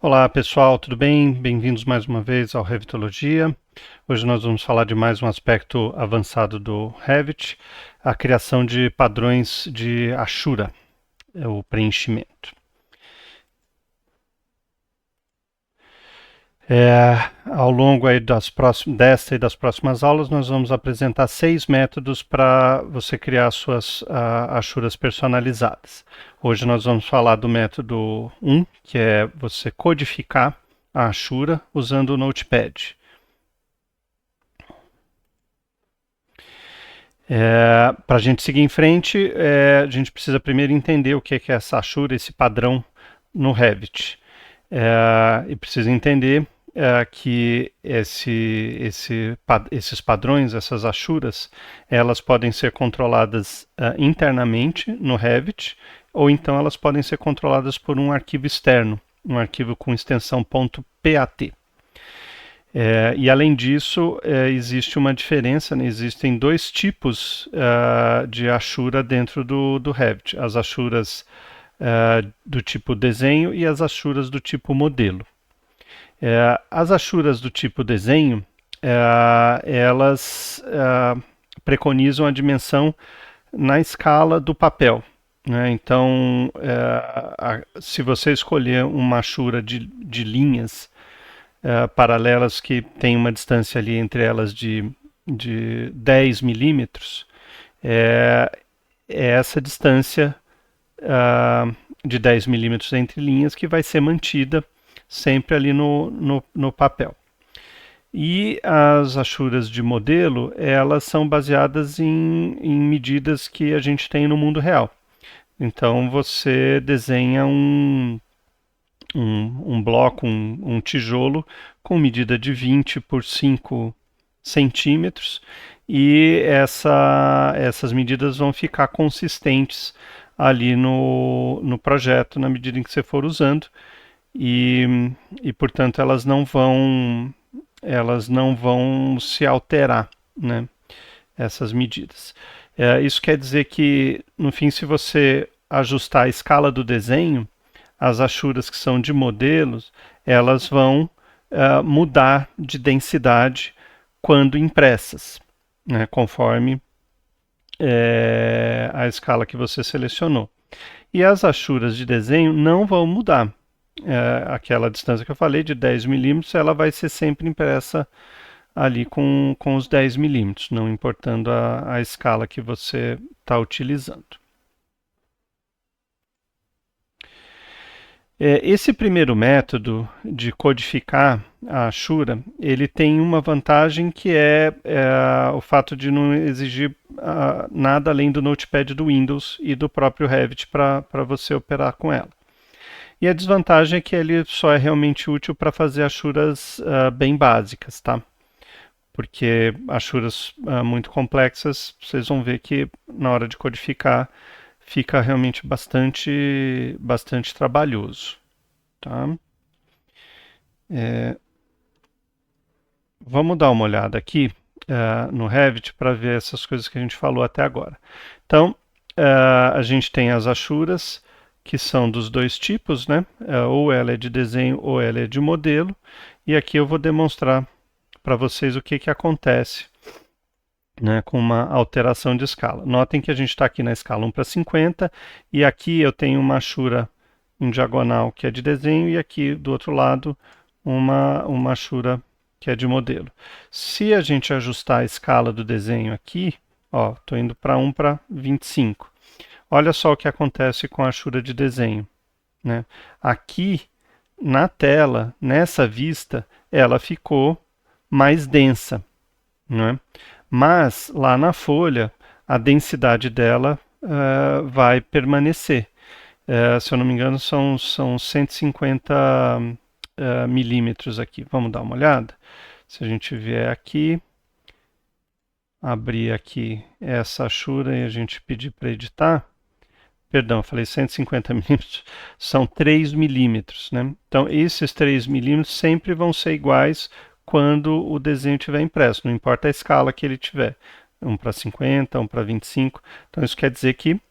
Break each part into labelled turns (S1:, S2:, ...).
S1: Olá pessoal, tudo bem? Bem-vindos mais uma vez ao Revitologia. Hoje nós vamos falar de mais um aspecto avançado do Revit, a criação de padrões de Ashura, o preenchimento. Ao longo aí desta e das próximas aulas, nós vamos apresentar 6 métodos para você criar suas Ashuras personalizadas. Hoje nós vamos falar do método 1, que é você codificar a Ashura usando o Notepad. Para a gente seguir em frente, a gente precisa primeiro entender o que é essa Ashura, esse padrão no Revit. E precisa entender que esses padrões, essas Ashuras, elas podem ser controladas internamente no Revit, ou então elas podem ser controladas por um arquivo externo, um arquivo com extensão .pat. E além disso, existe uma diferença, né? Existem dois tipos de Ashura dentro do Revit. As Ashuras do tipo desenho e as Ashuras do tipo modelo. As Ashuras do tipo desenho, elas preconizam a dimensão na escala do papel. Né? Então, se você escolher uma Ashura de linhas paralelas que tem uma distância ali entre elas de 10 milímetros, é essa distância de 10 milímetros entre linhas que vai ser mantida sempre ali no papel. E as Ashuras de modelo, elas são baseadas em medidas que a gente tem no mundo real. Então você desenha um bloco, um tijolo com medida de 20 por 5 centímetros e essas medidas vão ficar consistentes ali no projeto na medida em que você for usando e portanto elas não vão se alterar, né, essas medidas. Isso quer dizer que no fim, se você ajustar a escala do desenho, as Ashuras que são de modelos, elas vão mudar de densidade quando impressas, né, conforme a escala que você selecionou. E as Ashuras de desenho não vão mudar. Aquela distância que eu falei de 10 milímetros, ela vai ser sempre impressa ali com os 10 milímetros, não importando a escala que você está utilizando. Esse primeiro método de codificar a Ashura, ele tem uma vantagem que é o fato de não exigir nada além do Notepad do Windows e do próprio Revit para você operar com ela. E a desvantagem é que ele só é realmente útil para fazer Ashuras bem básicas, tá? Porque Ashuras muito complexas, vocês vão ver que na hora de codificar fica realmente bastante trabalhoso, tá? Vamos dar uma olhada aqui no Revit para ver essas coisas que a gente falou até agora. Então, a gente tem as Ashuras, que são dos dois tipos, né? Ou ela é de desenho ou ela é de modelo. E aqui eu vou demonstrar para vocês o que acontece, né, com uma alteração de escala. Notem que a gente está aqui na escala 1:50 e aqui eu tenho uma Ashura em diagonal que é de desenho e aqui do outro lado uma Ashura que é de modelo. Se a gente ajustar a escala do desenho aqui, ó, estou indo para 1:25. Olha só o que acontece com a Ashura de desenho, né? Aqui na tela, nessa vista, ela ficou mais densa, né? Mas lá na folha, a densidade dela vai permanecer. Se eu não me engano, são 150 milímetros aqui. Vamos dar uma olhada? Se a gente vier aqui, abrir aqui essa Ashura e a gente pedir para editar, perdão, eu falei 150 milímetros, são 3 milímetros, né? Então, esses 3 milímetros sempre vão ser iguais quando o desenho estiver impresso, não importa a escala que ele tiver, 1:50, 1:25. Então, isso quer dizer que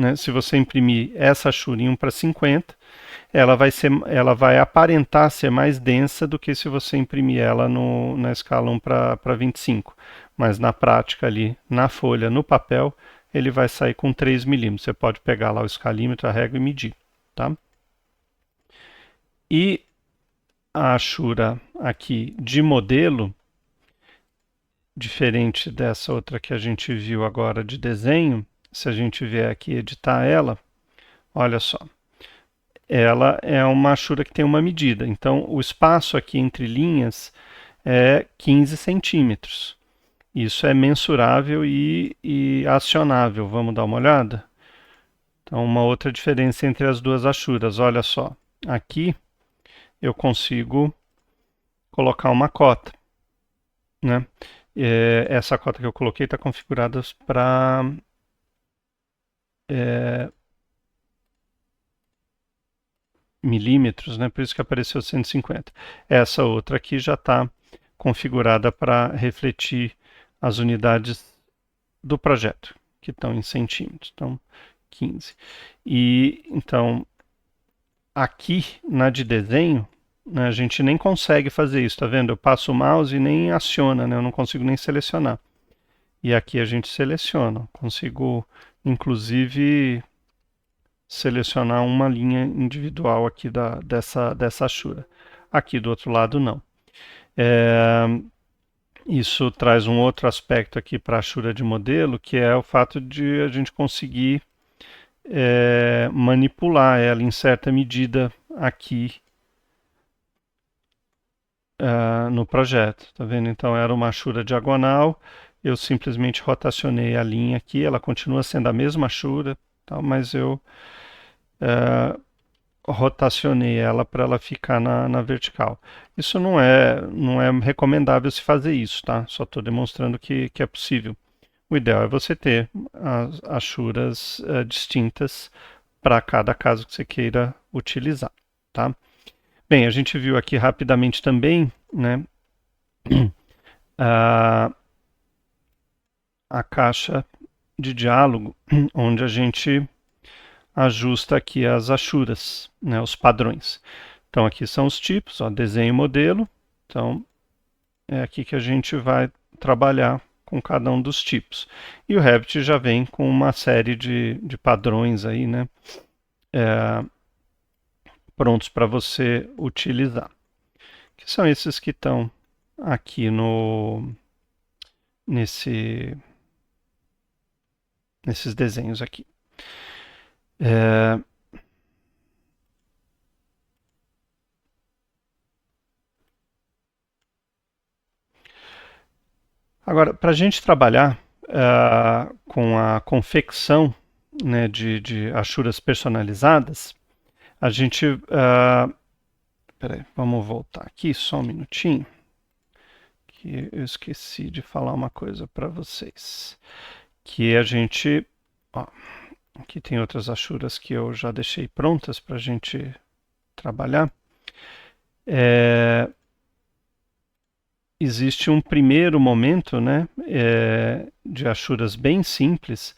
S1: né? Se você imprimir essa achura em 1:50, ela vai aparentar ser mais densa do que se você imprimir ela na escala 1:25. Mas na prática ali, na folha, no papel, ele vai sair com 3 milímetros. Você pode pegar lá o escalímetro, a régua e medir, tá? E a achura aqui de modelo, diferente dessa outra que a gente viu agora de desenho, se a gente vier aqui editar ela, olha só, ela é uma achura que tem uma medida. Então, o espaço aqui entre linhas é 15 centímetros. Isso é mensurável e acionável. Vamos dar uma olhada? Então, uma outra diferença entre as duas achuras. Olha só, aqui eu consigo colocar uma cota, né? Essa cota que eu coloquei está configurada para milímetros, né? Por isso que apareceu 150. Essa outra aqui já está configurada para refletir as unidades do projeto, que estão em centímetros, então 15. E então aqui na de desenho, né, a gente nem consegue fazer isso, tá vendo? Eu passo o mouse e nem aciona, né? Eu não consigo nem selecionar. E aqui a gente seleciona, consigo inclusive selecionar uma linha individual aqui dessa achura. Aqui do outro lado não. Isso traz um outro aspecto aqui para a achura de modelo, que é o fato de a gente conseguir manipular ela em certa medida aqui no projeto. Tá vendo? Então era uma achura diagonal, eu simplesmente rotacionei a linha aqui, ela continua sendo a mesma achura, tá? Mas eu rotacionei ela para ela ficar na vertical. Isso não é recomendável se fazer isso, tá? Só estou demonstrando que é possível. O ideal é você ter as achuras distintas para cada caso que você queira utilizar, tá? Bem, a gente viu aqui rapidamente também, né, a caixa de diálogo, onde a gente ajusta aqui as achuras, né, os padrões. Então aqui são os tipos, ó, desenho e modelo. Então é aqui que a gente vai trabalhar com cada um dos tipos. E o Revit já vem com uma série de padrões aí, né, prontos para você utilizar. Que são esses que estão aqui nesses desenhos aqui. Agora, para a gente trabalhar com a confecção, né, de achuras personalizadas, a gente... peraí, vamos voltar aqui só um minutinho, que eu esqueci de falar uma coisa para vocês. Que a gente... Ó, aqui tem outras achuras que eu já deixei prontas para a gente trabalhar. Existe um primeiro momento, né, de achuras bem simples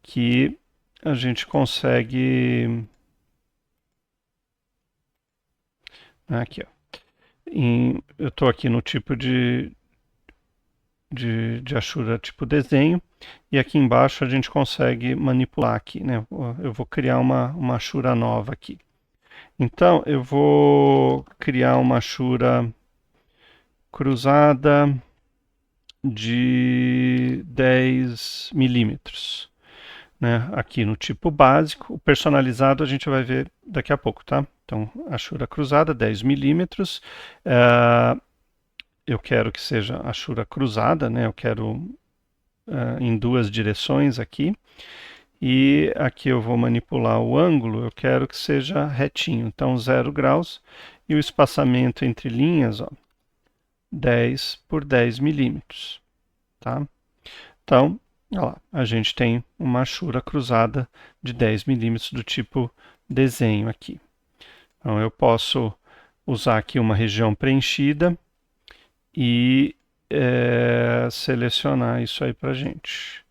S1: que a gente consegue... Aqui, ó. Eu estou aqui no tipo de achura tipo desenho, e aqui embaixo a gente consegue manipular aqui, né? Eu vou criar uma achura nova aqui. Então, eu vou criar uma achura cruzada de 10 milímetros. Né? Aqui no tipo básico, o personalizado a gente vai ver daqui a pouco, tá? Então, achura cruzada, 10 milímetros. Eu quero que seja achura cruzada, né? Eu quero em duas direções aqui. E aqui eu vou manipular o ângulo, eu quero que seja retinho, então 0 graus. E o espaçamento entre linhas, ó, 10 por 10 milímetros, tá? Então, olha lá, a gente tem uma achura cruzada de 10 milímetros do tipo desenho aqui. Então, eu posso usar aqui uma região preenchida e selecionar isso aí para a gente.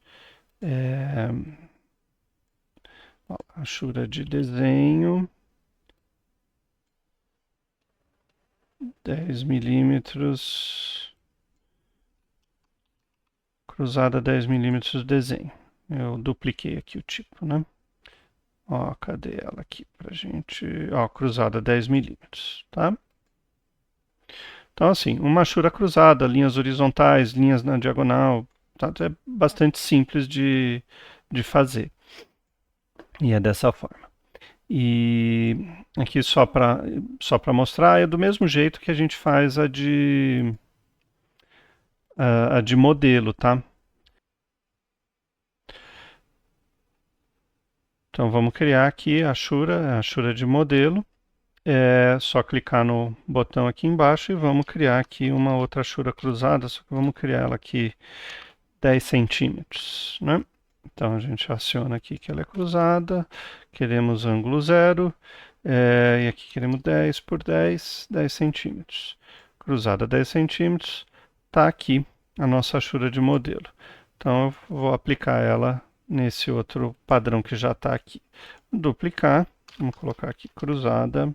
S1: Achura de desenho, 10 milímetros, cruzada 10 milímetros desenho. Eu dupliquei aqui o tipo, né? Ó, cadê ela aqui pra gente? Ó, cruzada 10 milímetros, tá? Então, assim, uma achura cruzada, linhas horizontais, linhas na diagonal, tá? É bastante simples de fazer. E é dessa forma. E aqui só para mostrar, é do mesmo jeito que a gente faz a de modelo, tá? Então vamos criar aqui a Ashura de modelo. É só clicar no botão aqui embaixo e vamos criar aqui uma outra Ashura cruzada, só que vamos criar ela aqui 10 centímetros, né? Então a gente aciona aqui que ela é cruzada, queremos ângulo 0, e aqui queremos 10 por 10, 10 centímetros. Cruzada 10 centímetros, está aqui a nossa achura de modelo. Então eu vou aplicar ela nesse outro padrão que já está aqui. Duplicar, vamos colocar aqui cruzada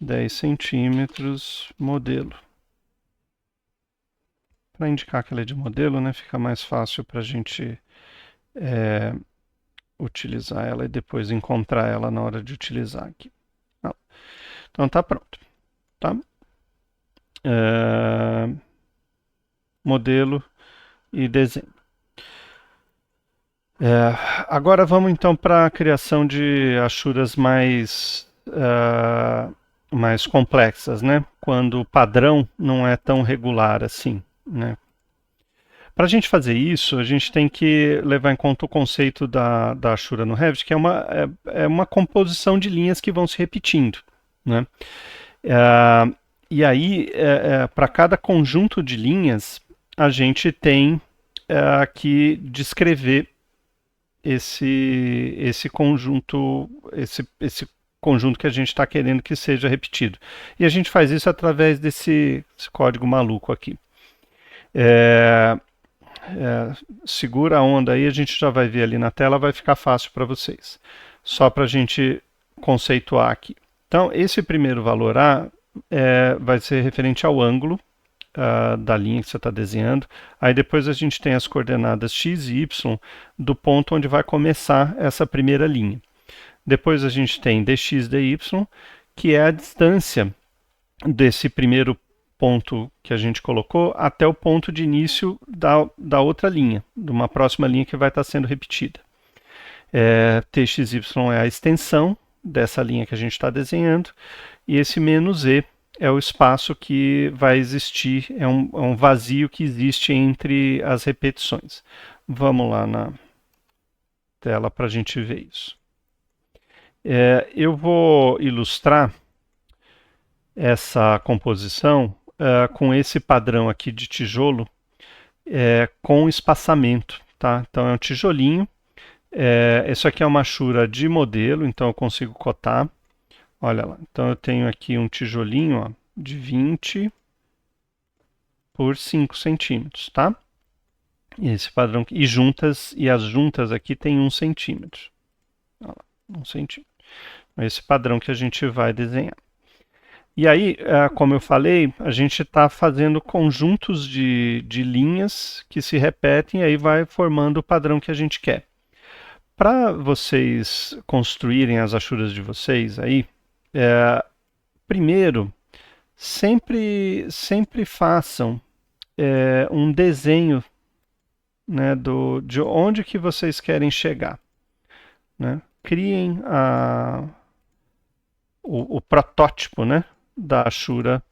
S1: 10 centímetros, modelo. Para indicar que ela é de modelo, né, fica mais fácil para a gente utilizar ela e depois encontrar ela na hora de utilizar aqui. Então tá pronto, tá? Modelo e desenho. Agora vamos então para a criação de achuras mais complexas, né? Quando o padrão não é tão regular assim, né? Para a gente fazer isso, a gente tem que levar em conta o conceito da Ashura no Revit, que é uma composição de linhas que vão se repetindo, né? E aí, para cada conjunto de linhas, a gente tem que descrever esse conjunto, esse conjunto que a gente está querendo que seja repetido. E a gente faz isso através desse código maluco aqui. Segura a onda aí, a gente já vai ver ali na tela, vai ficar fácil para vocês. Só para a gente conceituar aqui. Então, esse primeiro valor A vai ser referente ao ângulo da linha que você está desenhando. Aí depois a gente tem as coordenadas x e y do ponto onde vai começar essa primeira linha. Depois a gente tem dx, dy, que é a distância desse primeiro ponto que a gente colocou até o ponto de início da outra linha, de uma próxima linha que vai estar sendo repetida. Txy é a extensão dessa linha que a gente está desenhando, e esse menos e é o espaço que vai existir, é um vazio que existe entre as repetições. Vamos lá na tela para a gente ver isso. Eu vou ilustrar essa composição com esse padrão aqui de tijolo com espaçamento, tá? Então é um tijolinho. Isso aqui é uma achura de modelo, então eu consigo cotar. Olha lá, então eu tenho aqui um tijolinho, ó, de 20 por 5 centímetros, tá? Esse padrão e as juntas aqui tem 1 centímetro. Olha lá, 1 centímetro. Esse padrão que a gente vai desenhar. E aí, como eu falei, a gente está fazendo conjuntos de linhas que se repetem e aí vai formando o padrão que a gente quer. Para vocês construírem as achuras de vocês aí, primeiro, sempre façam um desenho, né, de onde que vocês querem chegar, né? Criem o protótipo, né, da achura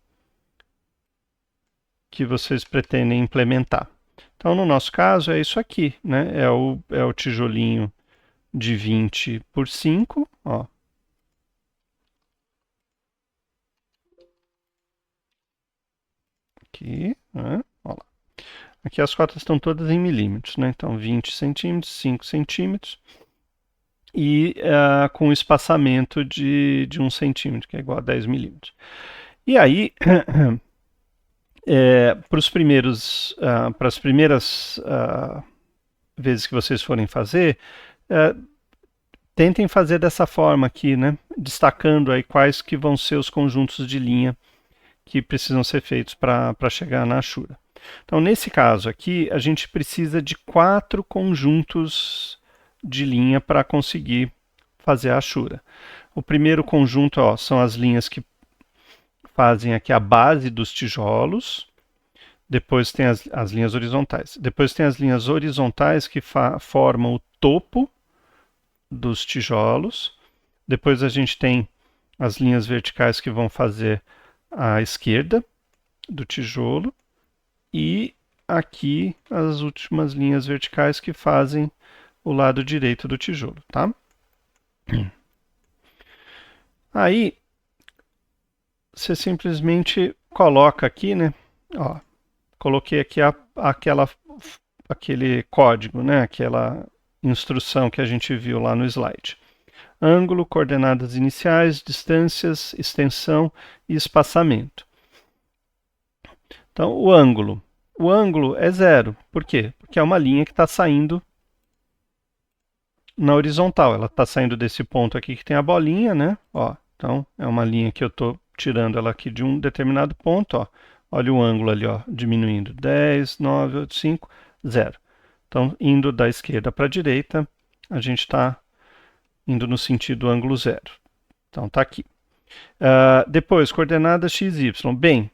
S1: que vocês pretendem implementar. Então, no nosso caso, é isso aqui, né? É o tijolinho de 20 por 5, ó. Aqui, né? Ó lá. Aqui as cotas estão todas em milímetros, né? Então 20 centímetros, 5 centímetros e com espaçamento de 1 centímetro, que é igual a 10 milímetros. E aí, para as primeiras vezes que vocês forem fazer, tentem fazer dessa forma aqui, né? Destacando aí quais que vão ser os conjuntos de linha que precisam ser feitos para chegar na Ashura. Então, nesse caso aqui, a gente precisa de 4 conjuntos de linha para conseguir fazer a Ashura. O primeiro conjunto, ó, são as linhas que fazem aqui a base dos tijolos. Depois tem as linhas horizontais. Depois tem as linhas horizontais que formam o topo dos tijolos. Depois a gente tem as linhas verticais que vão fazer a esquerda do tijolo. E aqui as últimas linhas verticais que fazem o lado direito do tijolo, tá? Aí você simplesmente coloca aqui, né? Ó, coloquei aqui aquele código, né? Aquela instrução que a gente viu lá no slide. Ângulo, coordenadas iniciais, distâncias, extensão e espaçamento. Então, o ângulo. O ângulo é 0. Por quê? Porque é uma linha que está saindo na horizontal. Ela está saindo desse ponto aqui que tem a bolinha, né? Ó, então, é uma linha que eu estou tirando ela aqui de um determinado ponto. Ó. Olha o ângulo ali, ó, diminuindo. 10, 9, 8, 5, 0. Então, indo da esquerda para a direita, a gente está indo no sentido ângulo 0. Então, está aqui. Depois, coordenadas x, y. Bem,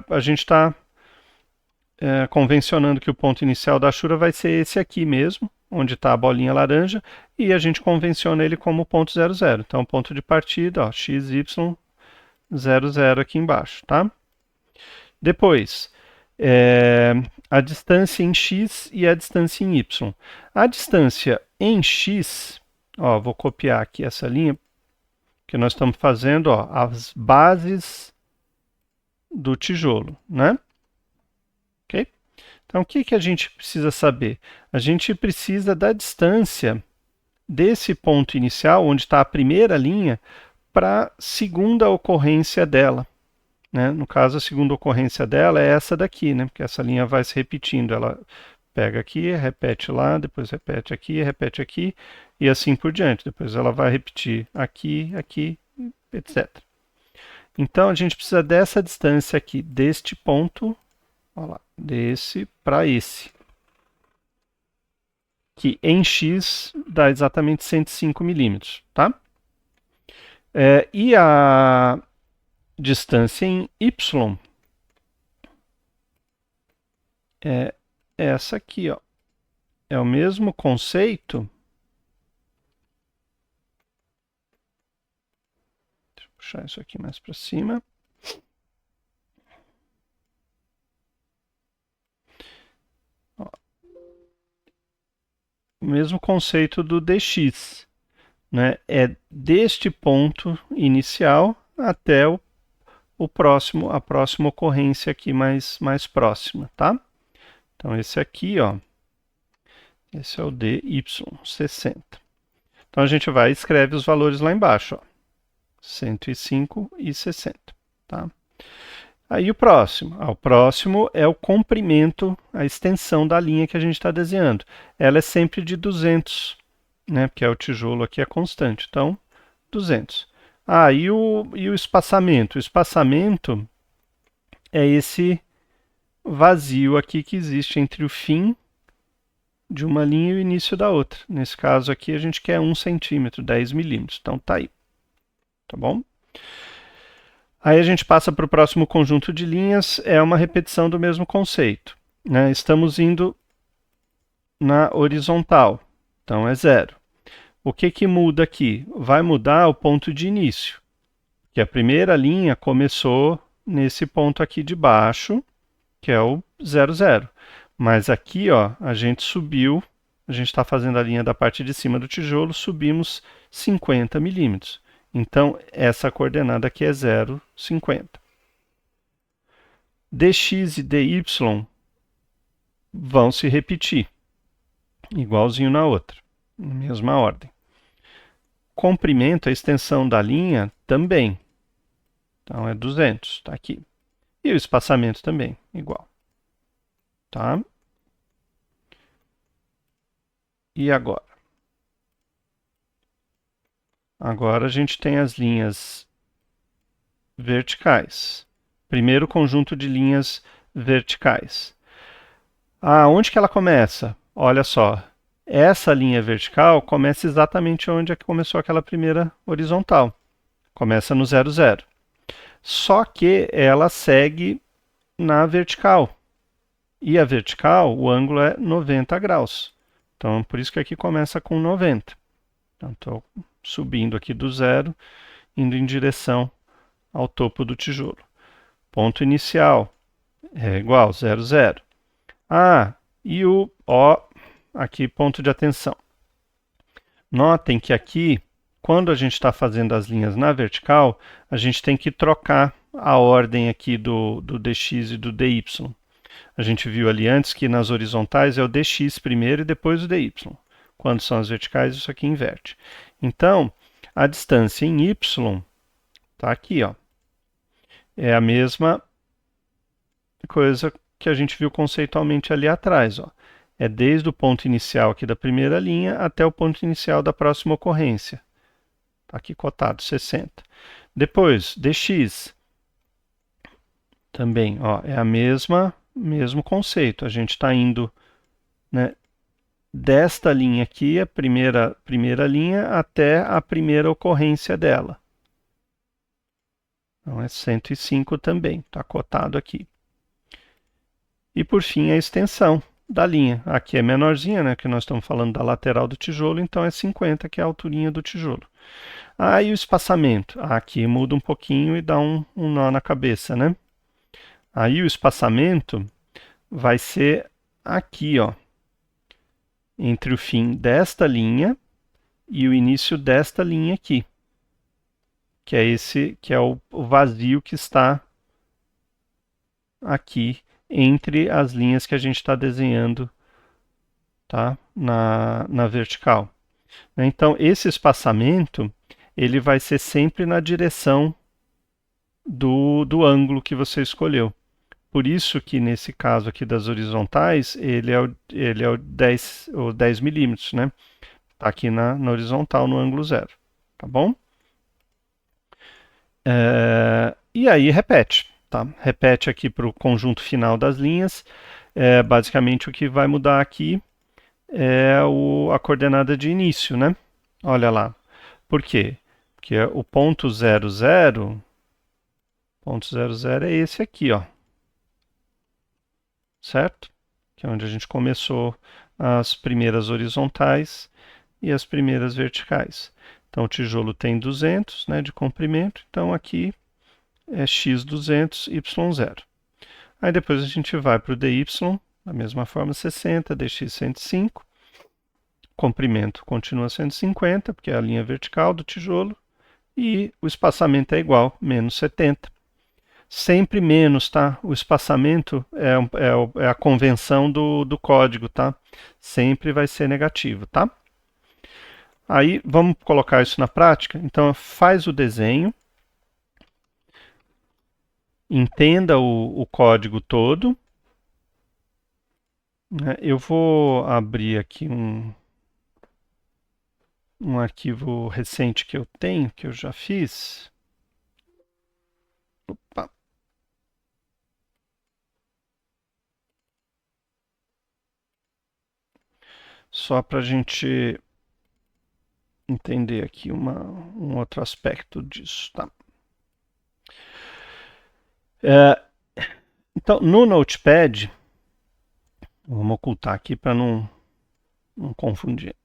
S1: a gente está convencionando que o ponto inicial da Ashura vai ser esse aqui mesmo, onde está a bolinha laranja, e a gente convenciona ele como ponto 0, 0. Então, ponto de partida, ó, x, y, 0, 0 aqui embaixo, tá? Depois, a distância em x e a distância em y. A distância em x, ó, vou copiar aqui essa linha, que nós estamos fazendo, ó, as bases do tijolo, né? Ok? Então, o que a gente precisa saber? A gente precisa da distância desse ponto inicial, onde está a primeira linha, para a segunda ocorrência dela. Né? No caso, a segunda ocorrência dela é essa daqui, né? Porque essa linha vai se repetindo. Ela pega aqui, repete lá, depois repete aqui, e assim por diante. Depois ela vai repetir aqui, aqui, etc. Então, a gente precisa dessa distância aqui, deste ponto, olha lá, desse para esse. Que em x dá exatamente 105 milímetros, tá? E a distância em y é essa aqui, ó. É o mesmo conceito. Deixa eu puxar isso aqui mais para cima. Ó. O mesmo conceito do dx, né? É deste ponto inicial até a próxima ocorrência aqui mais próxima, tá? Então esse aqui, ó, esse é o dy, 60. Então a gente vai e escreve os valores lá embaixo, ó, 105 e 60, tá? Aí o próximo é o comprimento, a extensão da linha que a gente está desenhando. Ela é sempre de 200, né? Porque o tijolo aqui é constante, então 200. E o espaçamento? O espaçamento é esse vazio aqui que existe entre o fim de uma linha e o início da outra. Nesse caso aqui a gente quer 1 centímetro, 10 milímetros. Então tá aí. Tá bom? Aí a gente passa para o próximo conjunto de linhas, é uma repetição do mesmo conceito. Né? Estamos indo na horizontal, então é 0. O que muda aqui? Vai mudar o ponto de início, que a primeira linha começou nesse ponto aqui de baixo, que é o 0, 0. Mas aqui, ó, a gente subiu, a gente está fazendo a linha da parte de cima do tijolo, subimos 50 milímetros. Então, essa coordenada aqui é 0,50. dx e dy vão se repetir, igualzinho na outra, na mesma ordem. Comprimento, a extensão da linha, também. Então, é 200, está aqui. E o espaçamento também, igual. Tá? E agora? Agora a gente tem as linhas verticais. Primeiro conjunto de linhas verticais. Ah, onde que ela começa? Olha só, essa linha vertical começa exatamente onde é que começou aquela primeira horizontal. Começa no 0, 0. Só que ela segue na vertical. E a vertical, o ângulo é 90 graus. Então, por isso que aqui começa com 90. Então, estou subindo aqui do 0, indo em direção ao topo do tijolo. Ponto inicial é igual 0, 0. Ah, e o O, aqui ponto de atenção. Notem que aqui, quando a gente está fazendo as linhas na vertical, a gente tem que trocar a ordem aqui do dx e do dy. A gente viu ali antes que nas horizontais é o dx primeiro e depois o dy. Quando são as verticais, isso aqui inverte. Então, a distância em y está aqui, ó. É a mesma coisa que a gente viu conceitualmente ali atrás, ó. É desde o ponto inicial aqui da primeira linha até o ponto inicial da próxima ocorrência. Está aqui cotado, 60. Depois, dx. Também, ó, é a mesmo conceito. A gente está indo, né, desta linha aqui, a primeira linha, até a primeira ocorrência dela. Então é 105 também, está cotado aqui. E por fim a extensão da linha. Aqui é menorzinha, né, que nós estamos falando da lateral do tijolo, então é 50, que é a alturinha do tijolo. Ah, e o espaçamento? Aqui muda um pouquinho e dá um nó na cabeça, né? Aí o espaçamento vai ser aqui, ó, entre o fim desta linha e o início desta linha aqui, que é esse, que é o vazio que está aqui entre as linhas que a gente está desenhando, tá, na vertical. Então, esse espaçamento ele vai ser sempre na direção do ângulo que você escolheu. Por isso que nesse caso aqui das horizontais, ele é o 10 milímetros, né? Está aqui na horizontal, no ângulo 0, tá bom? E aí repete, tá? Repete aqui para o conjunto final das linhas. Basicamente o que vai mudar aqui é a coordenada de início, né? Olha lá. Por quê? Porque o ponto 0, 0, ponto 0, 0 é esse aqui, ó. Certo? Que é onde a gente começou as primeiras horizontais e as primeiras verticais. Então o tijolo tem 200, né, de comprimento, então aqui é x200, y0. Aí depois a gente vai para o dy, da mesma forma 60, dx 105. Comprimento continua 150, porque é a linha vertical do tijolo. E o espaçamento é igual, menos 70. Sempre menos, tá? O espaçamento é a convenção do código, tá? Sempre vai ser negativo, tá? Aí vamos colocar isso na prática. Então faz o desenho, entenda o código todo. Eu vou abrir aqui um arquivo recente que eu tenho, que eu já fiz. Opa. Só para a gente entender aqui um outro aspecto disso, tá? Então, no Notepad, vamos ocultar aqui para não confundir.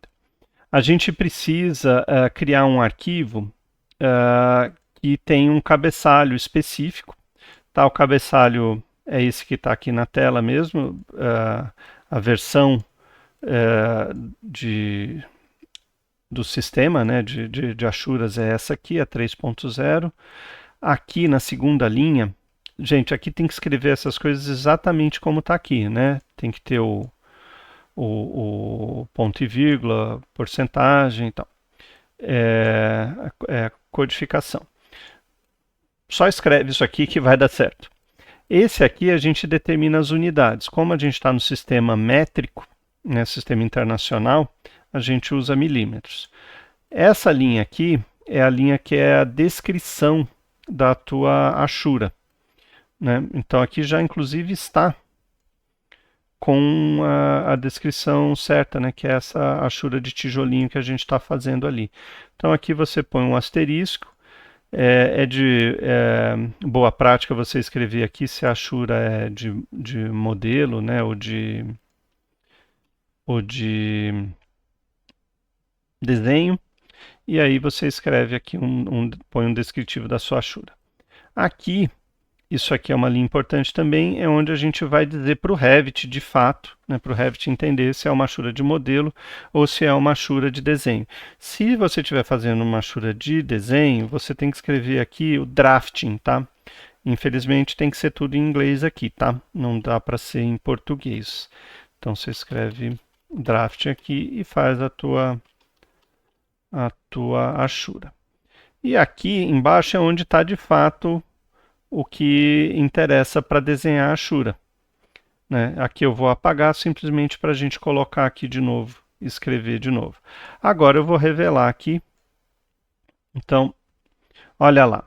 S1: A gente precisa criar um arquivo que tem um cabeçalho específico. Tá? O cabeçalho é esse que está aqui na tela mesmo, a versão do sistema, né, de Assuras é essa aqui, a 3.0. Aqui na segunda linha, gente, aqui tem que escrever essas coisas exatamente como está aqui, né? Tem que ter o ponto e vírgula, porcentagem e tal. Codificação. Só escreve isso aqui que vai dar certo. Esse aqui a gente determina as unidades. Como a gente está no sistema métrico, né, sistema internacional, a gente usa milímetros. Essa linha aqui é a linha que é a descrição da tua achura, né? Então aqui já inclusive está com a descrição certa, né? Que é essa achura de tijolinho que a gente está fazendo ali. Então aqui você põe um asterisco. É de boa prática você escrever aqui se a achura é de modelo, né? Ou de desenho. E aí você escreve aqui, põe um descritivo da sua achura. Aqui, isso aqui é uma linha importante também, é onde a gente vai dizer para o Revit, de fato, né, para o Revit entender se é uma achura de modelo ou se é uma achura de desenho. Se você estiver fazendo uma achura de desenho, você tem que escrever aqui o drafting, tá? Infelizmente tem que ser tudo em inglês aqui, tá? Não dá para ser em português. Então você escreve draft aqui e faz a tua achura. E aqui embaixo é onde está de fato o que interessa para desenhar a achura, né? Aqui eu vou apagar simplesmente para a gente colocar aqui de novo, escrever de novo. Agora eu vou revelar aqui. Então, olha lá.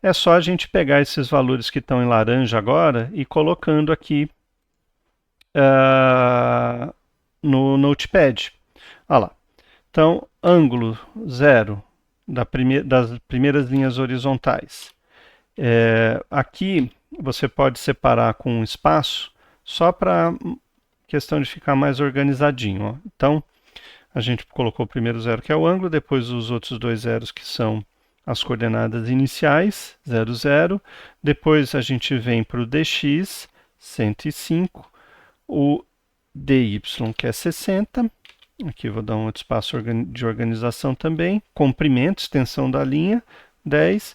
S1: É só a gente pegar esses valores que estão em laranja agora e colocando aqui no Notepad. Olha lá. Então, ângulo 0 das primeiras linhas horizontais. Aqui você pode separar com um espaço, só para questão de ficar mais organizadinho. Ó. Então, a gente colocou o primeiro zero, que é o ângulo, depois os outros dois zeros, que são as coordenadas iniciais, 0, 0. Depois a gente vem para o dx, 105, o dy, que é 60. Aqui eu vou dar um outro espaço de organização também. Comprimento, extensão da linha, 10.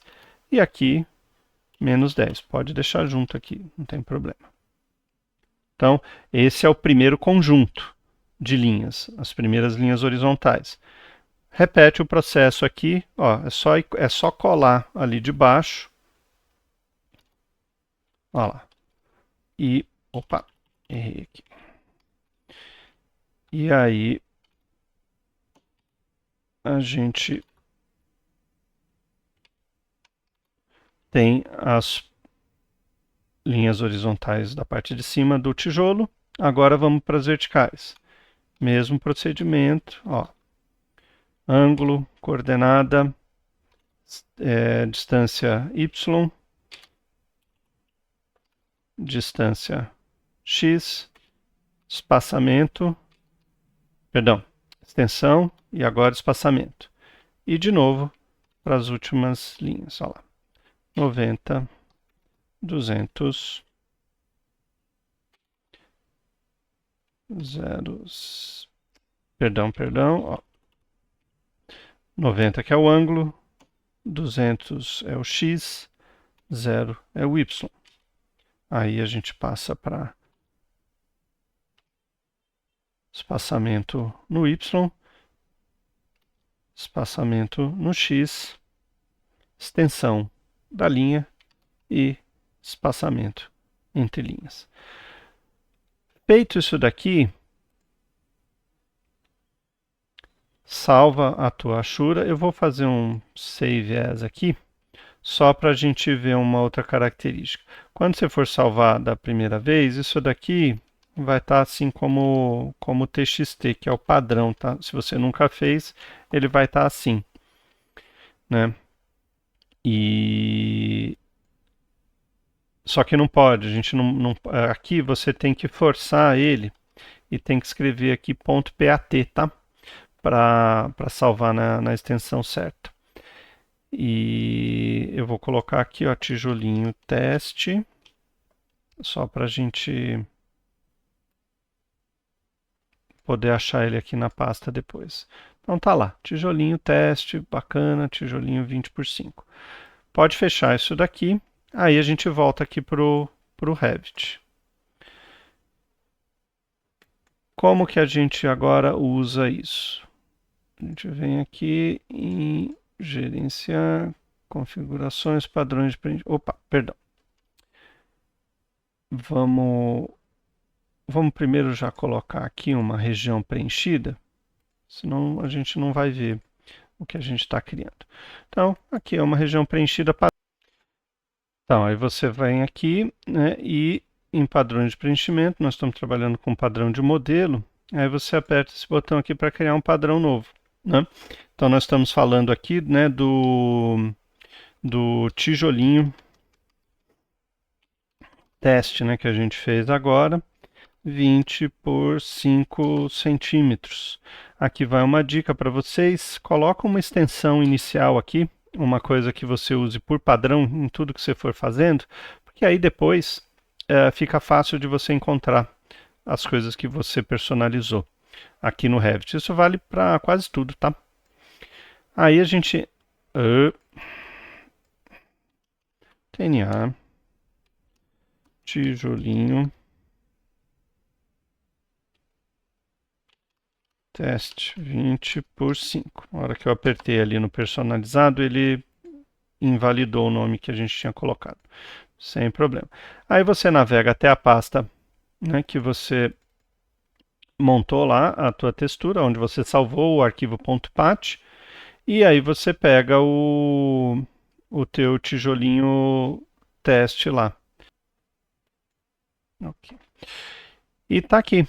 S1: E aqui, menos 10. Pode deixar junto aqui, não tem problema. Então, esse é o primeiro conjunto de linhas, as primeiras linhas horizontais. Repete o processo aqui, ó, é só colar ali de baixo. Ó lá. E, opa, errei aqui. E aí, a gente tem as linhas horizontais da parte de cima do tijolo. Agora vamos para as verticais. Mesmo procedimento, ó. Ângulo, coordenada, distância y, distância x, espaçamento, perdão, extensão e agora espaçamento. E de novo para as últimas linhas, olha lá. 90, 200, 0, perdão, ó. 90 que é o ângulo, 200 é o x, 0 é o y. Aí a gente passa para espaçamento no y, espaçamento no x, extensão da linha e espaçamento entre linhas. Feito isso daqui, salva a tua achura. Eu vou fazer um save as aqui, só para a gente ver uma outra característica. Quando você for salvar da primeira vez, isso daqui vai estar assim como TXT, que é o padrão, tá? Se você nunca fez, ele vai estar assim, né? Só que não pode, a gente aqui você tem que forçar ele e tem que escrever aqui .pat, tá? Para salvar na extensão certa. E eu vou colocar aqui, ó, tijolinho teste, só para a gente poder achar ele aqui na pasta depois. Então tá lá, tijolinho teste, bacana, tijolinho 20x5. Pode fechar isso daqui, aí a gente volta aqui pro Revit. Como que a gente agora usa isso? A gente vem aqui em gerenciar, configurações, padrões de preenchimento. Opa, perdão. Vamos primeiro já colocar aqui uma região preenchida, senão a gente não vai ver o que a gente está criando. Então, aqui é uma região preenchida padrão. Então, aí você vem aqui, né, e em padrões de preenchimento, nós estamos trabalhando com padrão de modelo, aí você aperta esse botão aqui para criar um padrão novo, né? Então, nós estamos falando aqui, né, do tijolinho teste, né, que a gente fez agora, 20 por 5 centímetros. Aqui vai uma dica para vocês, coloca uma extensão inicial aqui, uma coisa que você use por padrão em tudo que você for fazendo, porque aí depois fica fácil de você encontrar as coisas que você personalizou aqui no Revit. Isso vale para quase tudo, tá? Aí a gente... TNA, tijolinho, teste 20 por 5. Na hora que eu apertei ali no personalizado, ele invalidou o nome que a gente tinha colocado. Sem problema. Aí você navega até a pasta, né, que você montou lá, a tua textura, onde você salvou o arquivo .pat, e aí você pega o teu tijolinho teste lá. Okay. E tá aqui,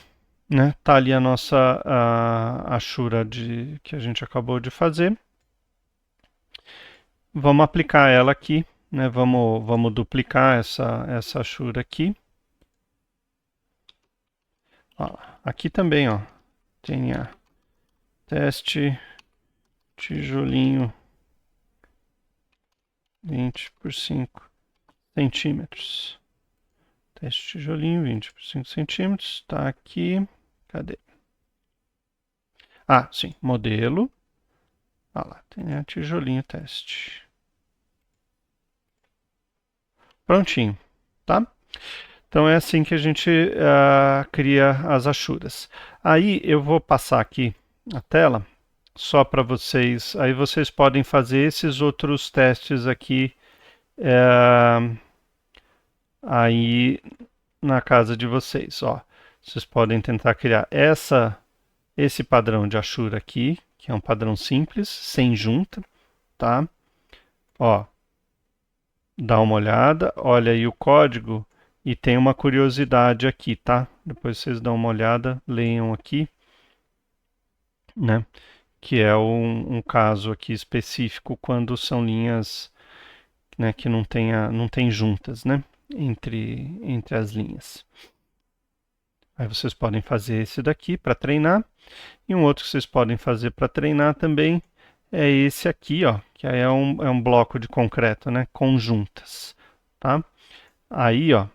S1: né? Tá ali a nossa achura que a gente acabou de fazer. Vamos aplicar ela aqui, né? Vamos duplicar essa achura aqui. Ó, aqui também, ó, tem a teste tijolinho 20 por 5 centímetros. Teste tijolinho 20 por 5 centímetros. Tá aqui. Cadê? Ah, sim, modelo. Olha lá, tem a tijolinho teste. Prontinho, tá? Então é assim que a gente cria as achuras. Aí eu vou passar aqui a tela só para vocês. Aí vocês podem fazer esses outros testes aqui aí na casa de vocês. Ó, vocês podem tentar criar esse padrão de achura aqui, que é um padrão simples, sem junta, tá? Ó, dá uma olhada, olha aí o código. E tem uma curiosidade aqui, tá? Depois vocês dão uma olhada, leiam aqui, né? Que é um caso aqui específico quando são linhas, né, que não tem juntas, né? Entre as linhas. Aí vocês podem fazer esse daqui para treinar. E um outro que vocês podem fazer para treinar também é esse aqui, ó, que aí é um bloco de concreto, né? Conjuntas, tá? Aí, ó,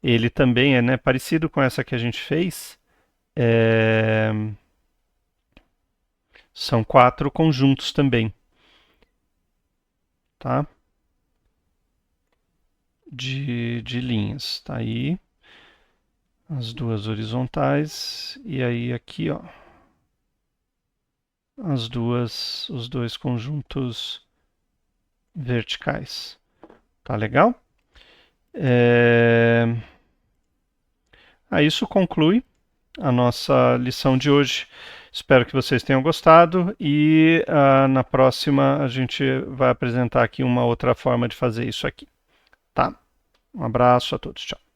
S1: ele também é, né, parecido com essa que a gente fez. São 4 conjuntos também, tá? De linhas. Tá aí as duas horizontais e aí aqui, ó, os dois conjuntos verticais. Tá legal? Isso conclui a nossa lição de hoje. Espero que vocês tenham gostado e na próxima a gente vai apresentar aqui uma outra forma de fazer isso aqui, tá? Um abraço a todos, tchau.